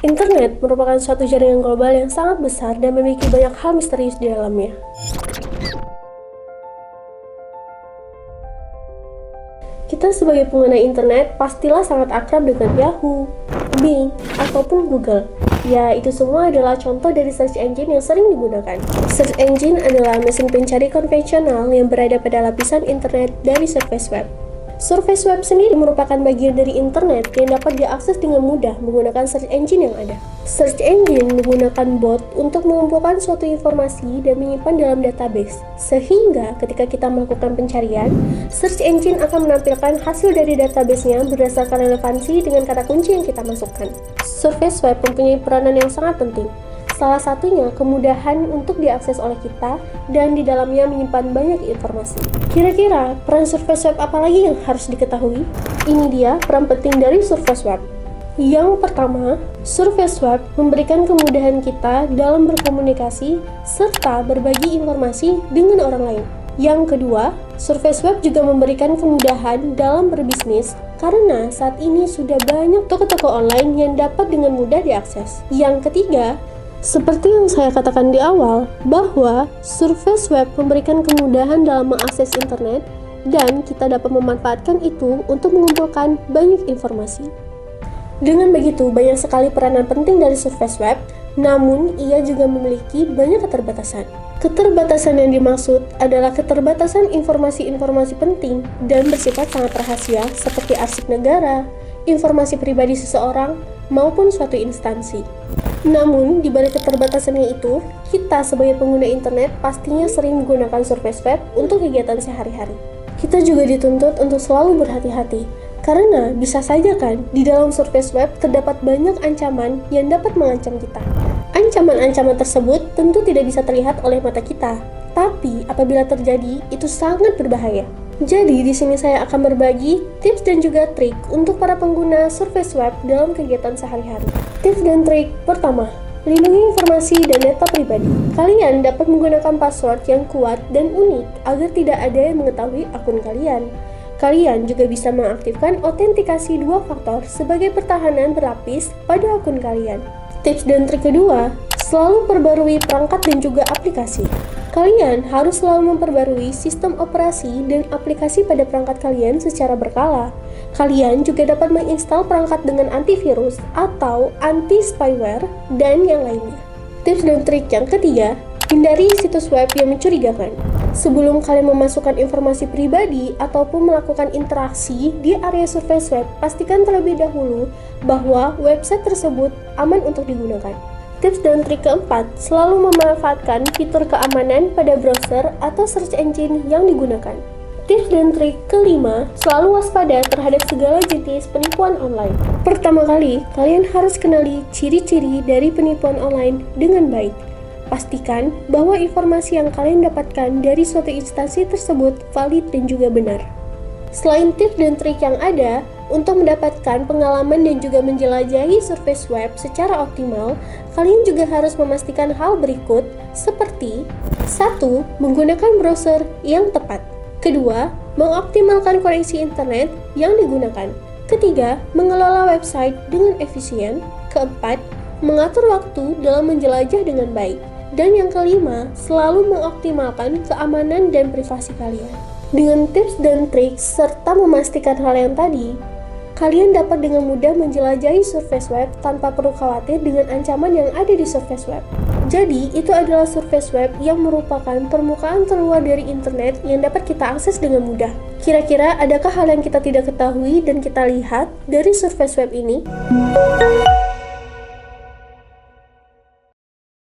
Internet merupakan suatu jaringan global yang sangat besar dan memiliki banyak hal misterius di dalamnya. Kita sebagai pengguna internet pastilah sangat akrab dengan Yahoo, Bing, ataupun Google. Ya, itu semua adalah contoh dari search engine yang sering digunakan. Search engine adalah mesin pencari konvensional yang berada pada lapisan internet dari surface web. Surface web sendiri merupakan bagian dari internet yang dapat diakses dengan mudah menggunakan search engine yang ada. Search engine menggunakan bot untuk mengumpulkan suatu informasi dan menyimpan dalam database. Sehingga ketika kita melakukan pencarian, search engine akan menampilkan hasil dari database-nya berdasarkan relevansi dengan kata kunci yang kita masukkan. Surface web mempunyai peranan yang sangat penting. Salah satunya kemudahan untuk diakses oleh kita dan di dalamnya menyimpan banyak informasi. Kira-kira peran surface web apa lagi yang harus diketahui? Ini dia peran penting dari surface web. Yang pertama, surface web memberikan kemudahan kita dalam berkomunikasi serta berbagi informasi dengan orang lain. Yang kedua, surface web juga memberikan kemudahan dalam berbisnis karena saat ini sudah banyak toko-toko online yang dapat dengan mudah diakses. Yang ketiga, seperti yang saya katakan di awal, bahwa surface web memberikan kemudahan dalam mengakses internet dan kita dapat memanfaatkan itu untuk mengumpulkan banyak informasi. Dengan begitu, banyak sekali peranan penting dari surface web, namun ia juga memiliki banyak keterbatasan. Keterbatasan yang dimaksud adalah keterbatasan informasi-informasi penting dan bersifat sangat rahasia seperti arsip negara, informasi pribadi seseorang, maupun suatu instansi. Namun, di balik keterbatasannya itu, kita sebagai pengguna internet pastinya sering menggunakan surface web untuk kegiatan sehari-hari. Kita juga dituntut untuk selalu berhati-hati, karena bisa saja kan, di dalam surface web terdapat banyak ancaman yang dapat mengancam kita. Ancaman-ancaman tersebut tentu tidak bisa terlihat oleh mata kita, tapi apabila terjadi, itu sangat berbahaya. Jadi, di sini saya akan berbagi tips dan juga trik untuk para pengguna surface web dalam kegiatan sehari-hari. Tips dan trik pertama, lindungi informasi dan data pribadi. Kalian dapat menggunakan password yang kuat dan unik agar tidak ada yang mengetahui akun kalian. Kalian juga bisa mengaktifkan autentikasi 2 faktor sebagai pertahanan berlapis pada akun kalian. Tips dan trik kedua, selalu perbarui perangkat dan juga aplikasi. Kalian harus selalu memperbarui sistem operasi dan aplikasi pada perangkat kalian secara berkala. Kalian juga dapat menginstal perangkat dengan antivirus atau anti-spyware dan yang lainnya. Tips dan trik yang ketiga, hindari situs web yang mencurigakan. Sebelum kalian memasukkan informasi pribadi ataupun melakukan interaksi di area surface web, pastikan terlebih dahulu bahwa website tersebut aman untuk digunakan. Tips dan trik keempat, selalu memanfaatkan fitur keamanan pada browser atau search engine yang digunakan. Tips dan trik kelima, selalu waspada terhadap segala jenis penipuan online. Pertama kali, kalian harus kenali ciri-ciri dari penipuan online dengan baik. Pastikan bahwa informasi yang kalian dapatkan dari suatu instansi tersebut valid dan juga benar. Selain tips dan trik yang ada, untuk mendapatkan pengalaman dan juga menjelajahi surface web secara optimal, kalian juga harus memastikan hal berikut seperti 1. Menggunakan browser yang tepat. Kedua, mengoptimalkan koneksi internet yang digunakan. Ketiga, mengelola website dengan efisien. Keempat, mengatur waktu dalam menjelajah dengan baik. Dan yang kelima, selalu mengoptimalkan keamanan dan privasi kalian. Dengan tips dan trik serta memastikan hal yang tadi, kalian dapat dengan mudah menjelajahi surface web tanpa perlu khawatir dengan ancaman yang ada di surface web. Jadi, itu adalah surface web yang merupakan permukaan terluar dari internet yang dapat kita akses dengan mudah. Kira-kira adakah hal yang kita tidak ketahui dan kita lihat dari surface web ini?